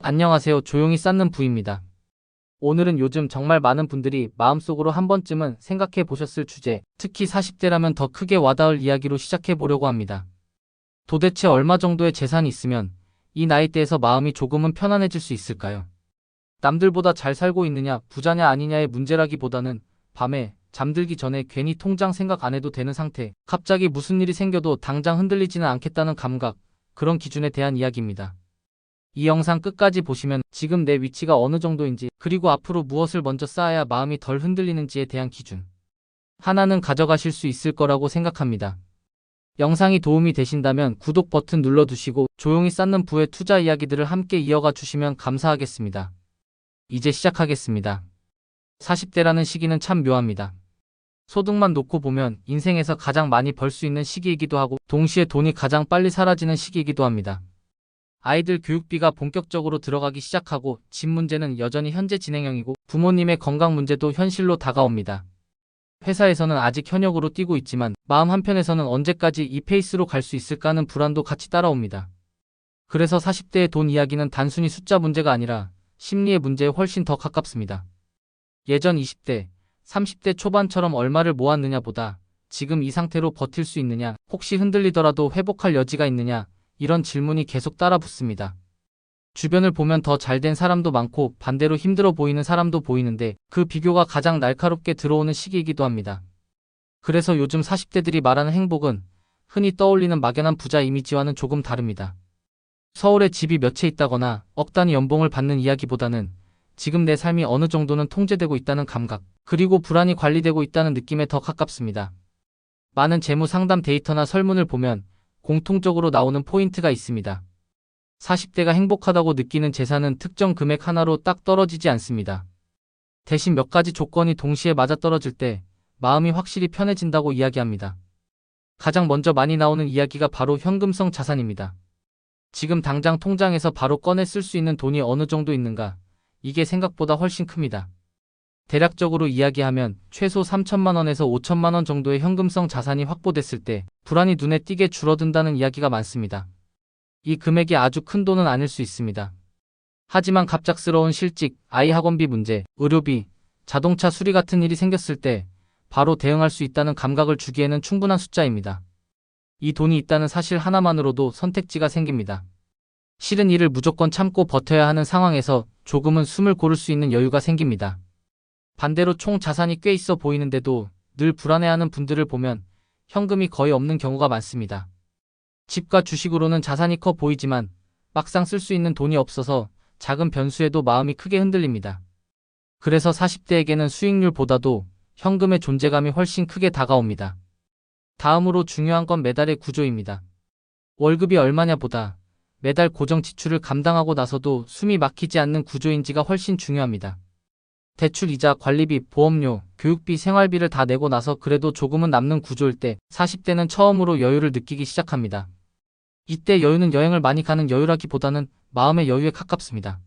안녕하세요. 조용히 쌓는 부입니다. 오늘은 요즘 정말 많은 분들이 마음속으로 한 번쯤은 생각해 보셨을 주제, 특히 40대라면 더 크게 와닿을 이야기로 시작해 보려고 합니다. 도대체 얼마 정도의 재산이 있으면 이 나이대에서 마음이 조금은 편안해질 수 있을까요? 남들보다 잘 살고 있느냐, 부자냐 아니냐의 문제라기보다는 밤에 잠들기 전에 괜히 통장 생각 안 해도 되는 상태, 갑자기 무슨 일이 생겨도 당장 흔들리지는 않겠다는 감각, 그런 기준에 대한 이야기입니다. 이 영상 끝까지 보시면 지금 내 위치가 어느 정도인지, 그리고 앞으로 무엇을 먼저 쌓아야 마음이 덜 흔들리는지에 대한 기준 하나는 가져가실 수 있을 거라고 생각합니다. 영상이 도움이 되신다면 구독 버튼 눌러두시고 조용히 쌓는 부의 투자 이야기들을 함께 이어가 주시면 감사하겠습니다. 이제 시작하겠습니다. 40대라는 시기는 참 묘합니다. 소득만 놓고 보면 인생에서 가장 많이 벌 수 있는 시기이기도 하고 동시에 돈이 가장 빨리 사라지는 시기이기도 합니다. 아이들 교육비가 본격적으로 들어가기 시작하고 집 문제는 여전히 현재 진행형이고 부모님의 건강 문제도 현실로 다가옵니다. 회사에서는 아직 현역으로 뛰고 있지만 마음 한편에서는 언제까지 이 페이스로 갈 수 있을까 하는 불안도 같이 따라옵니다. 그래서 40대의 돈 이야기는 단순히 숫자 문제가 아니라 심리의 문제에 훨씬 더 가깝습니다. 예전 20대, 30대 초반처럼 얼마를 모았느냐보다 지금 이 상태로 버틸 수 있느냐, 혹시 흔들리더라도 회복할 여지가 있느냐, 이런 질문이 계속 따라 붙습니다. 주변을 보면 더 잘된 사람도 많고 반대로 힘들어 보이는 사람도 보이는데 그 비교가 가장 날카롭게 들어오는 시기이기도 합니다. 그래서 요즘 40대들이 말하는 행복은 흔히 떠올리는 막연한 부자 이미지와는 조금 다릅니다. 서울에 집이 몇 채 있다거나 억 단위 연봉을 받는 이야기보다는 지금 내 삶이 어느 정도는 통제되고 있다는 감각, 그리고 불안이 관리되고 있다는 느낌에 더 가깝습니다. 많은 재무 상담 데이터나 설문을 보면 공통적으로 나오는 포인트가 있습니다. 40대가 행복하다고 느끼는 재산은 특정 금액 하나로 딱 떨어지지 않습니다. 대신 몇 가지 조건이 동시에 맞아떨어질 때 마음이 확실히 편해진다고 이야기합니다. 가장 먼저 많이 나오는 이야기가 바로 현금성 자산입니다. 지금 당장 통장에서 바로 꺼내 쓸 수 있는 돈이 어느 정도 있는가? 이게 생각보다 훨씬 큽니다. 대략적으로 이야기하면 최소 3천만 원에서 5천만 원 정도의 현금성 자산이 확보됐을 때 불안이 눈에 띄게 줄어든다는 이야기가 많습니다. 이 금액이 아주 큰 돈은 아닐 수 있습니다. 하지만 갑작스러운 실직, 아이 학원비 문제, 의료비, 자동차 수리 같은 일이 생겼을 때 바로 대응할 수 있다는 감각을 주기에는 충분한 숫자입니다. 이 돈이 있다는 사실 하나만으로도 선택지가 생깁니다. 싫은 일을 무조건 참고 버텨야 하는 상황에서 조금은 숨을 고를 수 있는 여유가 생깁니다. 반대로 총 자산이 꽤 있어 보이는데도 늘 불안해하는 분들을 보면 현금이 거의 없는 경우가 많습니다. 집과 주식으로는 자산이 커 보이지만 막상 쓸 수 있는 돈이 없어서 작은 변수에도 마음이 크게 흔들립니다. 그래서 40대에게는 수익률보다도 현금의 존재감이 훨씬 크게 다가옵니다. 다음으로 중요한 건 매달의 구조입니다. 월급이 얼마냐 보다 매달 고정 지출을 감당하고 나서도 숨이 막히지 않는 구조인지가 훨씬 중요합니다. 대출 이자, 관리비, 보험료, 교육비, 생활비를 다 내고 나서 그래도 조금은 남는 구조일 때 40대는 처음으로 여유를 느끼기 시작합니다. 이때 여유는 여행을 많이 가는 여유라기보다는 마음의 여유에 가깝습니다.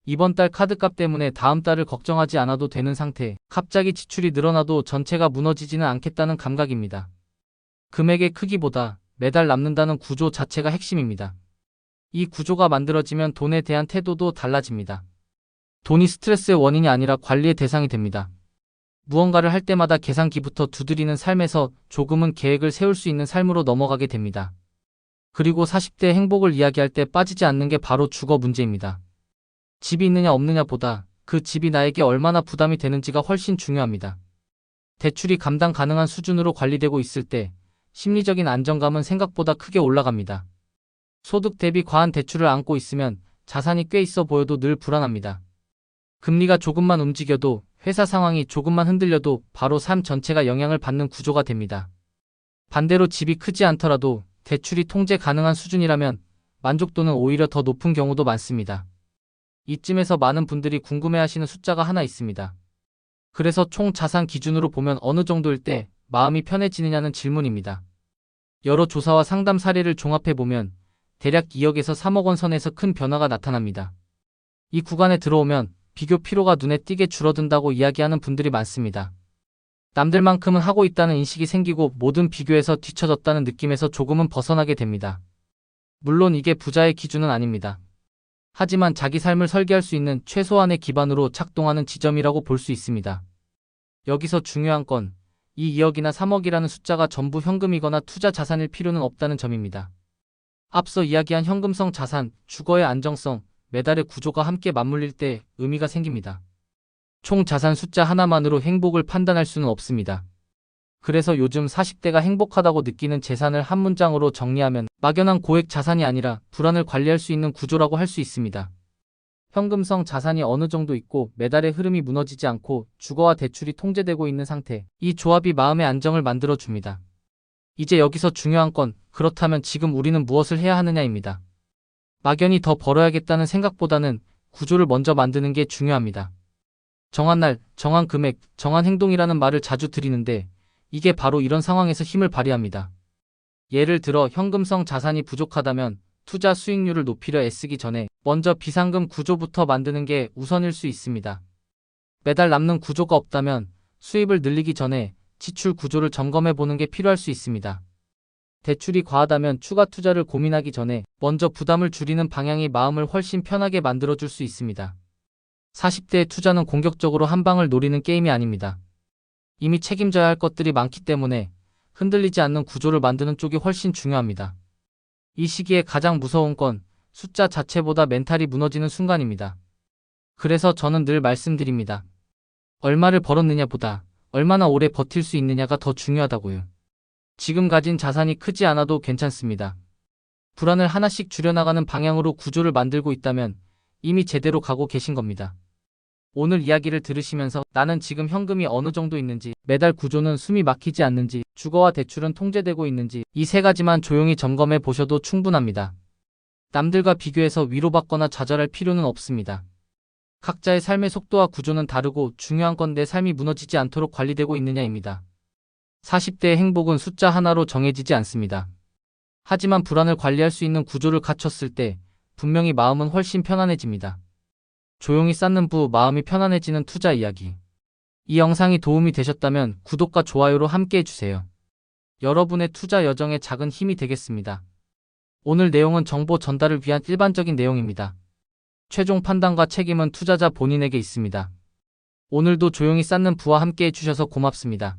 이번 달 카드값 때문에 다음 달을 걱정하지 않아도 되는 상태, 갑자기 지출이 늘어나도 전체가 무너지지는 않겠다는 감각입니다. 금액의 크기보다 매달 남는다는 구조 자체가 핵심입니다. 이 구조가 만들어지면 돈에 대한 태도도 달라집니다. 돈이 스트레스의 원인이 아니라 관리의 대상이 됩니다. 무언가를 할 때마다 계산기부터 두드리는 삶에서 조금은 계획을 세울 수 있는 삶으로 넘어가게 됩니다. 그리고 40대의 행복을 이야기할 때 빠지지 않는 게 바로 주거 문제입니다. 집이 있느냐 없느냐보다 그 집이 나에게 얼마나 부담이 되는지가 훨씬 중요합니다. 대출이 감당 가능한 수준으로 관리되고 있을 때 심리적인 안정감은 생각보다 크게 올라갑니다. 소득 대비 과한 대출을 안고 있으면 자산이 꽤 있어 보여도 늘 불안합니다. 금리가 조금만 움직여도, 회사 상황이 조금만 흔들려도 바로 삶 전체가 영향을 받는 구조가 됩니다. 반대로 집이 크지 않더라도 대출이 통제 가능한 수준이라면 만족도는 오히려 더 높은 경우도 많습니다. 이쯤에서 많은 분들이 궁금해하시는 숫자가 하나 있습니다. 그래서 총 자산 기준으로 보면 어느 정도일 때 마음이 편해지느냐는 질문입니다. 여러 조사와 상담 사례를 종합해보면 대략 2억에서 3억 원 선에서 큰 변화가 나타납니다. 이 구간에 들어오면 비교 피로가 눈에 띄게 줄어든다고 이야기하는 분들이 많습니다. 남들만큼은 하고 있다는 인식이 생기고 모든 비교에서 뒤처졌다는 느낌에서 조금은 벗어나게 됩니다. 물론 이게 부자의 기준은 아닙니다. 하지만 자기 삶을 설계할 수 있는 최소한의 기반으로 작동하는 지점이라고 볼 수 있습니다. 여기서 중요한 건 이 2억이나 3억이라는 숫자가 전부 현금이거나 투자 자산일 필요는 없다는 점입니다. 앞서 이야기한 현금성 자산, 주거의 안정성, 매달의 구조가 함께 맞물릴 때 의미가 생깁니다. 총 자산 숫자 하나만으로 행복을 판단할 수는 없습니다. 그래서 요즘 40대가 행복하다고 느끼는 재산을 한 문장으로 정리하면 막연한 고액 자산이 아니라 불안을 관리할 수 있는 구조라고 할 수 있습니다. 현금성 자산이 어느 정도 있고 매달의 흐름이 무너지지 않고 주거와 대출이 통제되고 있는 상태. 이 조합이 마음의 안정을 만들어줍니다. 이제 여기서 중요한 건 그렇다면 지금 우리는 무엇을 해야 하느냐입니다. 막연히 더 벌어야겠다는 생각보다는 구조를 먼저 만드는 게 중요합니다. 정한 날, 정한 금액, 정한 행동이라는 말을 자주 드리는데 이게 바로 이런 상황에서 힘을 발휘합니다. 예를 들어 현금성 자산이 부족하다면 투자 수익률을 높이려 애쓰기 전에 먼저 비상금 구조부터 만드는 게 우선일 수 있습니다. 매달 남는 구조가 없다면 수입을 늘리기 전에 지출 구조를 점검해 보는 게 필요할 수 있습니다. 대출이 과하다면 추가 투자를 고민하기 전에 먼저 부담을 줄이는 방향이 마음을 훨씬 편하게 만들어줄 수 있습니다. 40대의 투자는 공격적으로 한 방을 노리는 게임이 아닙니다. 이미 책임져야 할 것들이 많기 때문에 흔들리지 않는 구조를 만드는 쪽이 훨씬 중요합니다. 이 시기에 가장 무서운 건 숫자 자체보다 멘탈이 무너지는 순간입니다. 그래서 저는 늘 말씀드립니다. 얼마를 벌었느냐보다 얼마나 오래 버틸 수 있느냐가 더 중요하다고요. 지금 가진 자산이 크지 않아도 괜찮습니다. 불안을 하나씩 줄여나가는 방향으로 구조를 만들고 있다면 이미 제대로 가고 계신 겁니다. 오늘 이야기를 들으시면서 나는 지금 현금이 어느 정도 있는지, 매달 구조는 숨이 막히지 않는지, 주거와 대출은 통제되고 있는지 이 세 가지만 조용히 점검해 보셔도 충분합니다. 남들과 비교해서 위로받거나 좌절할 필요는 없습니다. 각자의 삶의 속도와 구조는 다르고 중요한 건 내 삶이 무너지지 않도록 관리되고 있느냐입니다. 40대의 행복은 숫자 하나로 정해지지 않습니다. 하지만 불안을 관리할 수 있는 구조를 갖췄을 때 분명히 마음은 훨씬 편안해집니다. 조용히 쌓는 부 마음이 편안해지는 투자 이야기. 이 영상이 도움이 되셨다면 구독과 좋아요로 함께 해주세요. 여러분의 투자 여정에 작은 힘이 되겠습니다. 오늘 내용은 정보 전달을 위한 일반적인 내용입니다. 최종 판단과 책임은 투자자 본인에게 있습니다. 오늘도 조용히 쌓는 부와 함께 해주셔서 고맙습니다.